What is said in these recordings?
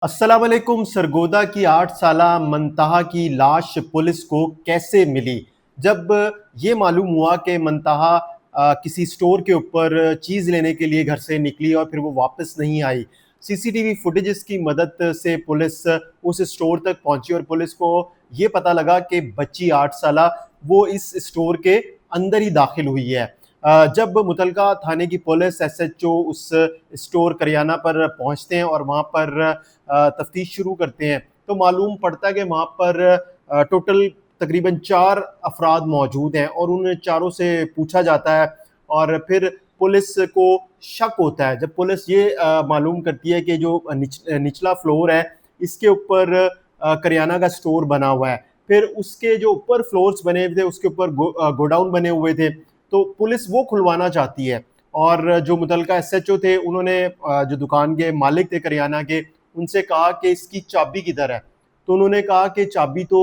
अस्सलाम वालेकुम। सरगोदा की 8 साला मंतहा की लाश पुलिस को कैसे मिली? जब ये मालूम हुआ कि मंतहा किसी स्टोर के ऊपर चीज़ लेने के लिए घर से निकली और फिर वो वापस नहीं आई। सीसीटीवी फुटेजेस की मदद से पुलिस उस स्टोर तक पहुंची और पुलिस को ये पता लगा कि बच्ची 8 साला वो इस स्टोर के अंदर ही दाखिल हुई है। जब मुतलका थाने की पुलिस एसएचओ उस स्टोर करियाना पर पहुंचते हैं और वहाँ पर तफ्तीश शुरू करते हैं तो मालूम पड़ता है कि वहाँ पर टोटल तकरीबन 4 अफराद मौजूद हैं और उन चारों से पूछा जाता है और फिर पुलिस को शक होता है। जब पुलिस ये मालूम करती है कि जो निचला फ्लोर है इसके ऊपर करियाना का स्टोर बना हुआ है, फिर उसके जो ऊपर फ्लोर्स बने हुए थे उसके ऊपर गोडाउन बने हुए थे, तो पुलिस वो खुलवाना चाहती है। और जो मुतलका एसएचओ थे उन्होंने जो दुकान के मालिक थे करियाना के, उनसे कहा कि इसकी चाबी किधर है? तो उन्होंने कहा कि चाबी तो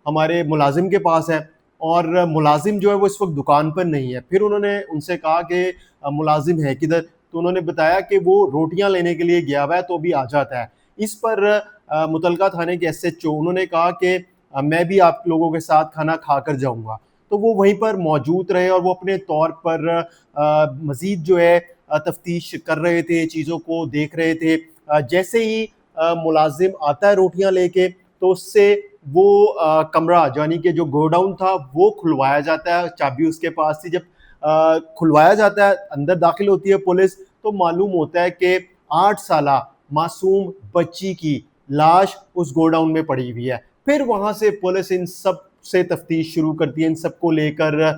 हमारे मुलाजिम के पास है और मुलाजिम जो है वो इस वक्त दुकान पर नहीं है। फिर उन्होंने उनसे कहा कि मुलाजिम है किधर? तो उन्होंने बताया कि वो रोटियां लेने के लिए गया हुआ है तो अभी आ जाता है। इस पर मुतलका थाने के एसएचओ उन्होंने कहा कि मैं भी आप लोगों के साथ खाना खा कर जाऊंगा। तो वो वहीं पर मौजूद रहे और वो अपने तौर पर मजीद जो है तफ्तीश कर रहे थे, चीज़ों को देख रहे थे। जैसे ही मुलाजिम आता है रोटियां लेके तो उससे वो कमरा यानी कि जो गोडाउन था वो खुलवाया जाता है, चाबी उसके पास थी। जब खुलवाया जाता है, अंदर दाखिल होती है पुलिस, तो मालूम होता है कि 8 साला मासूम बच्ची की लाश उस गोडाउन में पड़ी हुई है। फिर वहां से पुलिस इन सब से तफ्तीश शुरू करती है, इन सबको लेकर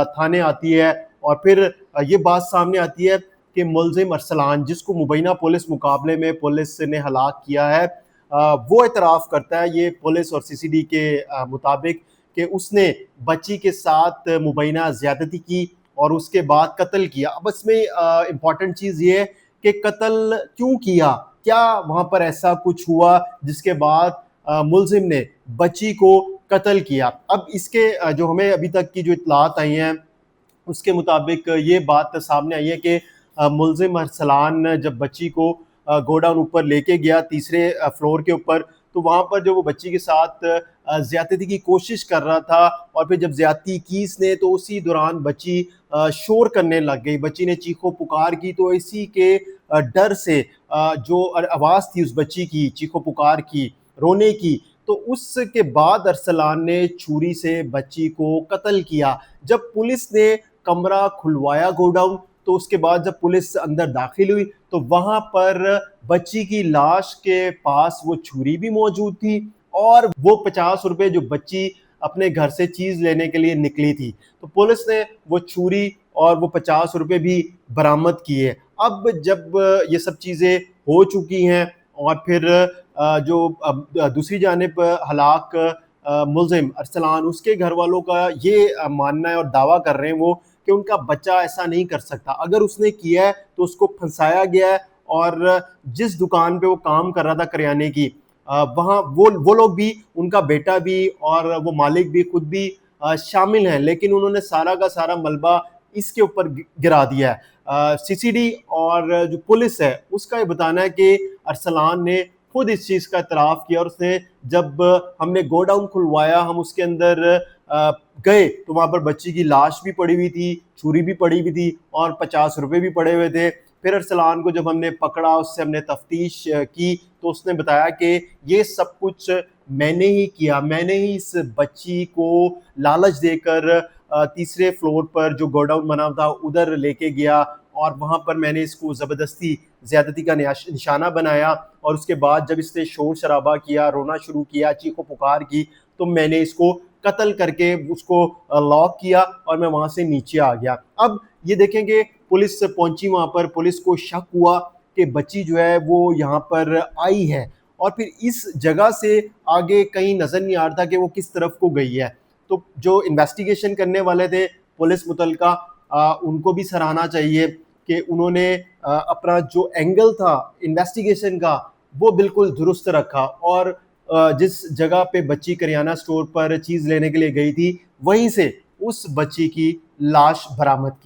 थाने आती है और फिर ये बात सामने आती है कि मुलजिम अरसलान, जिसको मुबैना पुलिस मुकाबले में पुलिस ने हलाक किया है, वो इतराफ़ करता है ये पुलिस और सीसीडी के मुताबिक कि उसने बच्ची के साथ मुबैना ज़्यादती की और उसके बाद कत्ल किया। अब इसमें इम्पॉर्टेंट चीज़ ये है कि कत्ल क्यों किया? क्या वहाँ पर ऐसा कुछ हुआ जिसके बाद मुलजिम ने बच्ची को कत्ल किया? अब इसके जो हमें अभी तक की जो इत्तलात आई हैं उसके मुताबिक ये बात सामने आई है कि मुलजिम अरसलान जब बच्ची को गोडाउन ऊपर लेके गया तीसरे फ्लोर के ऊपर, तो वहाँ पर जो वो बच्ची के साथ ज़्यादती की कोशिश कर रहा था और फिर जब ज़्यादती की इसने तो उसी दौरान बच्ची शोर करने लग गई। बच्ची ने चीखो पुकार की तो इसी के डर से जो आवाज़ थी उस बच्ची की चीखो पुकार की, रोने की, तो उसके बाद अरसलान ने छुरी से बच्ची को कत्ल किया। जब पुलिस ने कमरा खुलवाया गोडाउन, तो उसके बाद जब पुलिस अंदर दाखिल हुई तो वहां पर बच्ची की लाश के पास वो छुरी भी मौजूद थी और वो 50 रुपए जो बच्ची अपने घर से चीज लेने के लिए निकली थी, तो पुलिस ने वो छुरी और वो 50 रुपए भी बरामद किए। अब जब ये सब चीजें हो चुकी हैं और फिर जो दूसरी जानिब हलाक मुलजिम अरसलान, उसके घर वालों का ये मानना है और दावा कर रहे हैं वो कि उनका बच्चा ऐसा नहीं कर सकता। अगर उसने किया है तो उसको फंसाया गया है और जिस दुकान पे वो काम कर रहा था करियाने की, वहाँ वो लोग भी, उनका बेटा भी और वो मालिक भी खुद भी शामिल हैं, लेकिन उन्होंने सारा का सारा मलबा इसके ऊपर गिरा दिया है। सीसीडी और जो पुलिस है उसका ये बताना है कि अरसलान ने खुद इस चीज़ का इतराफ़ किया और उसने जब हमने गोडाउन खुलवाया, हम उसके अंदर गए तो वहाँ पर बच्ची की लाश भी पड़ी हुई थी, छुरी भी पड़ी हुई थी और 50 रुपए भी पड़े हुए थे। फिर अरसलान को जब हमने पकड़ा, उससे हमने तफ्तीश की तो उसने बताया कि ये सब कुछ मैंने ही किया, मैंने ही इस बच्ची को लालच देकर तीसरे फ्लोर पर जो गोडाउन बना था उधर लेके गया और वहाँ पर मैंने इसको ज़बरदस्ती ज़्यादती का निशाना बनाया और उसके बाद जब इसने शोर शराबा किया, रोना शुरू किया, चीखो पुकार की, तो मैंने इसको कत्ल करके उसको लॉक किया और मैं वहाँ से नीचे आ गया। अब ये देखेंगे पुलिस पहुंची वहाँ पर, पुलिस को शक हुआ कि बच्ची जो है वो यहाँ पर आई है और फिर इस जगह से आगे कहीं नज़र नहीं आ रहा था कि वो किस तरफ को गई है। तो जो इन्वेस्टिगेशन करने वाले थे पुलिस मुतलका, उनको भी सराहना चाहिए कि उन्होंने अपना जो एंगल था इन्वेस्टिगेशन का वो बिल्कुल दुरुस्त रखा और जिस जगह पे बच्ची करियाना स्टोर पर चीज़ लेने के लिए गई थी वहीं से उस बच्ची की लाश बरामद की।